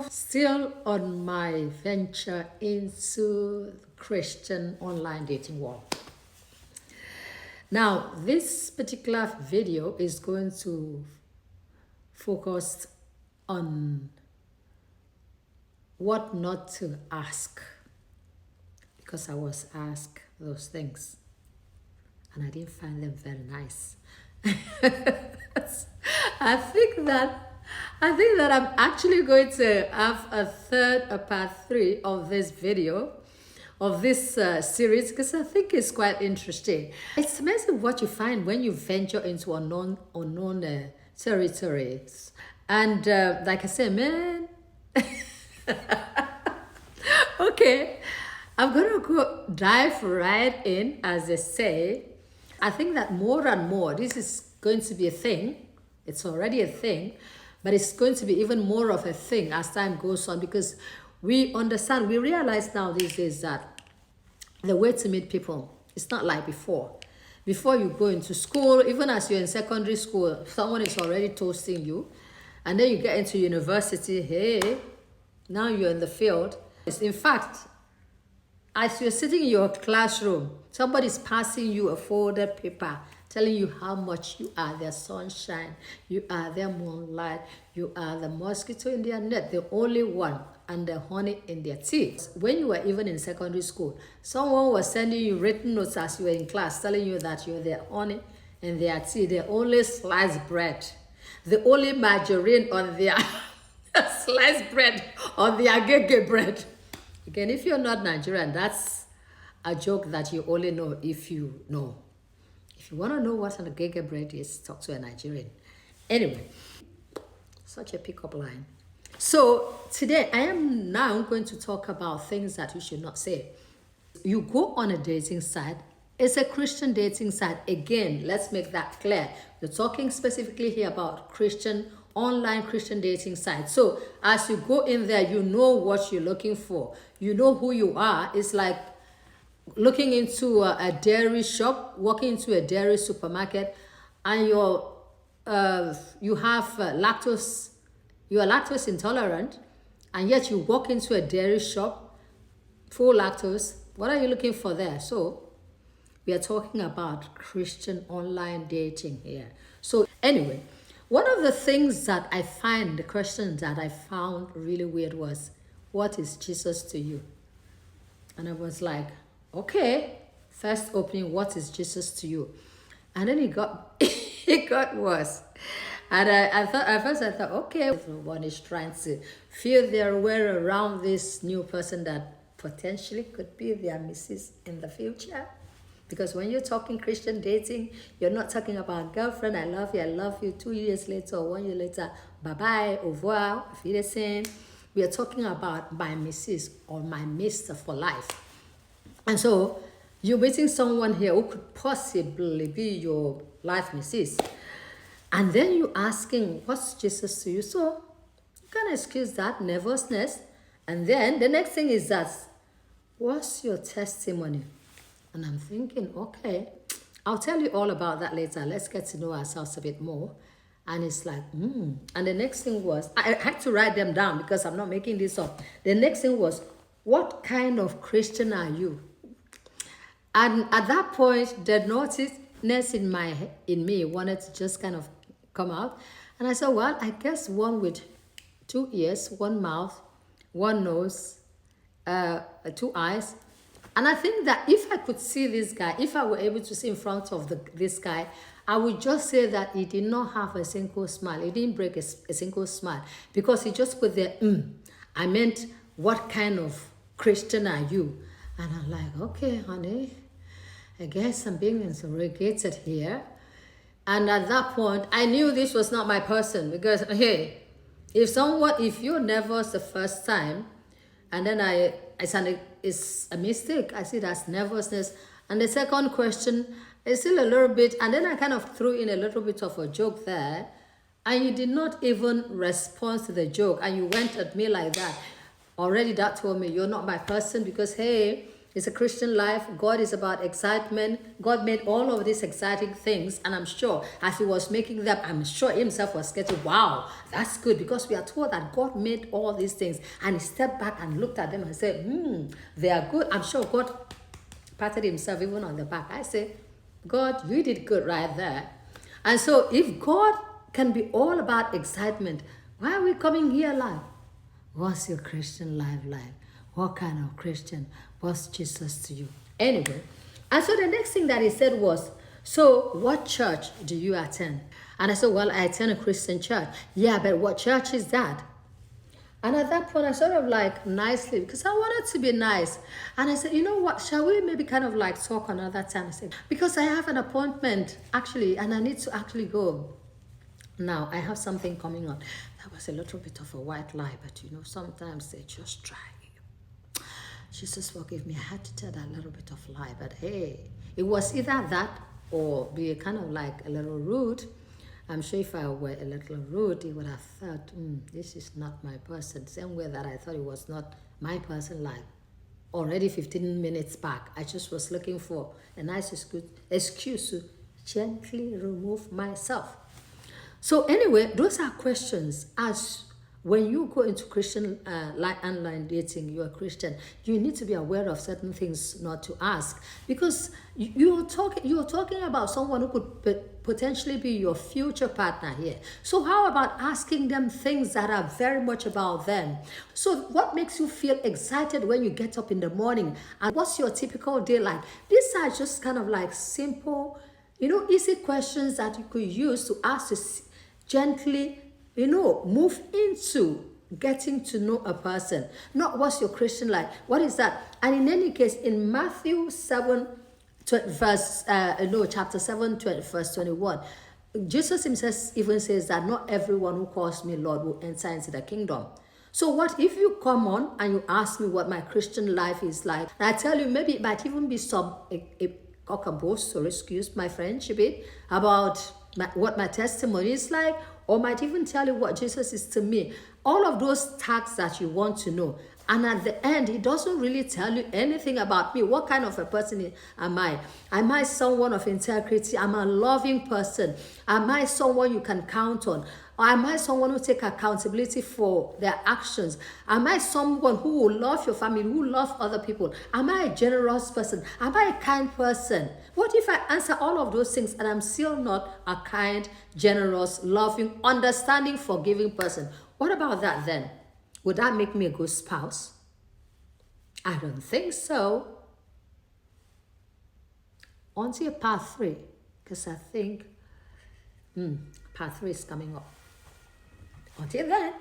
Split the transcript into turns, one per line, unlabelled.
Still on my venture into Christian online dating world. Now, this particular video is going to focus on what not to ask, because I was asked those things and I didn't find them very nice. I think that I'm actually going to have a part 3 of this video, of this series, because I think it's quite interesting. It's amazing what you find when you venture into unknown territories. And like I said, man, okay, I'm gonna go dive right in, as they say. I think that more and more, this is going to be a thing. It's already a thing, but it's going to be even more of a thing as time goes on, because we understand, we realize now these days that the way to meet people, it's not like before. Before you go into school, even as you're in secondary school, someone is already toasting you. And then you get into university, hey, now you're in the field. In fact, as you're sitting in your classroom, somebody's passing you a folded paper, telling you how much you are their sunshine, you are their moonlight, you are the mosquito in their net, the only one, and the honey in their tea. When you were even in secondary school, someone was sending you written notes as you were in class, telling you that you're their honey and their tea, the only sliced bread, the only margarine on their sliced bread, on their gege bread. Again, if you're not Nigerian, that's a joke that you only know if you know. If you want to know what a gege bread is, talk to a Nigerian. Anyway, such a pickup line. So today I am now going to talk about things that you should not say. You go on a dating site. It's a Christian dating site. Again, let's make that clear. We're talking specifically here about online Christian dating site. So as you go in there, you know what you're looking for. You know who you are. It's like looking into a dairy shop, walking into a dairy supermarket, and you are lactose intolerant, and yet you walk into a dairy shop full lactose. What are you looking for there? So we are talking about Christian online dating here. So anyway, one of the things that I find, the question that I found really weird was, what is Jesus to you? And I was like, okay, first opening, what is Jesus to you? And then it got worse. And I thought, at first I thought, okay, one is trying to feel their way around this new person that potentially could be their missus in the future. Because when you're talking Christian dating, you're not talking about girlfriend, I love you, 2 years later or 1 year later, bye-bye, au revoir, auf Wiedersehen. We are talking about my missus or my mister for life. And so you're meeting someone here who could possibly be your life missus. And then you're asking, what's Jesus to you? So you can excuse that nervousness. And then the next thing is that, what's your testimony? And I'm thinking, okay, I'll tell you all about that later. Let's get to know ourselves a bit more. And it's like, And the next thing was, I had to write them down because I'm not making this up. The next thing was, what kind of Christian are you? And at that point, the naughtiness in me wanted to just kind of come out. And I said, well, I guess one with 2 ears, 1 mouth, 1 nose, 2 eyes. And I think that if I could see this guy, if I were able to see in front of this guy, I would just say that he did not have a single smile. He didn't break a single smile because he just put there, I meant, what kind of Christian are you? And I'm like, okay, honey, I guess I'm being interrogated here. And at that point, I knew this was not my person because, hey, if you're nervous the first time, and then it's a mistake, I see that's nervousness. And the second question is still a little bit, and then I kind of threw in a little bit of a joke there, and you did not even respond to the joke, and you went at me like that. Already that told me you're not my person because, hey, It's a Christian life. God is about excitement. God made all of these exciting things, and I'm sure as He was making them, I'm sure Himself was getting, wow, that's good, because we are told that God made all these things, and He stepped back and looked at them and said, they are good. I'm sure God patted Himself even on the back. I say, God, you did good right there. And so if God can be all about excitement, why are we coming here live? What's your Christian life like? What kind of Christian was Jesus to you? Anyway, and so the next thing that he said was, so what church do you attend? And I said, well, I attend a Christian church. Yeah, but what church is that? And at that point, I sort of like nicely, because I wanted to be nice. And I said, you know what, shall we maybe kind of like talk another time? I said, because I have an appointment actually, and I need to actually go. Now, I have something coming on. That was a little bit of a white lie, but you know, sometimes they just try. Jesus forgive me. I had to tell that little bit of lie, but hey, it was either that or be kind of like a little rude. I'm sure if I were a little rude, he would have thought, this is not my person. Same way that I thought it was not my person, like already 15 minutes back. I just was looking for a nice excuse to gently remove myself. So anyway, those are questions. As when you go into Christian like online dating, you're a Christian, you need to be aware of certain things not to ask, because you're talking about someone who could potentially be your future partner here. So how about asking them things that are very much about them? So what makes you feel excited when you get up in the morning, and what's your typical day like? These are just kind of like simple, easy questions that you could use to ask to gently, move into getting to know a person. Not what's your Christian life, what is that? And in any case, in Matthew 7, chapter 7, verse 21, Jesus himself even says that not everyone who calls me Lord will enter into the kingdom. So what if you come on and you ask me what my Christian life is like, and I tell you, maybe it might even be some a cockabos, or excuse my French a bit, about what my testimony is like, or might even tell you what Jesus is to me. All of those tags that you want to know. And at the end, he doesn't really tell you anything about me. What kind of a person am I? Am I someone of integrity? Am I a loving person? Am I someone you can count on? Or am I someone who take accountability for their actions? Am I someone who will love your family, who love other people? Am I a generous person? Am I a kind person? What if I answer all of those things and I'm still not a kind, generous, loving, understanding, forgiving person? What about that then? Would that make me a good spouse? I don't think so. On to your part 3, because I think part 3 is coming up. Until then.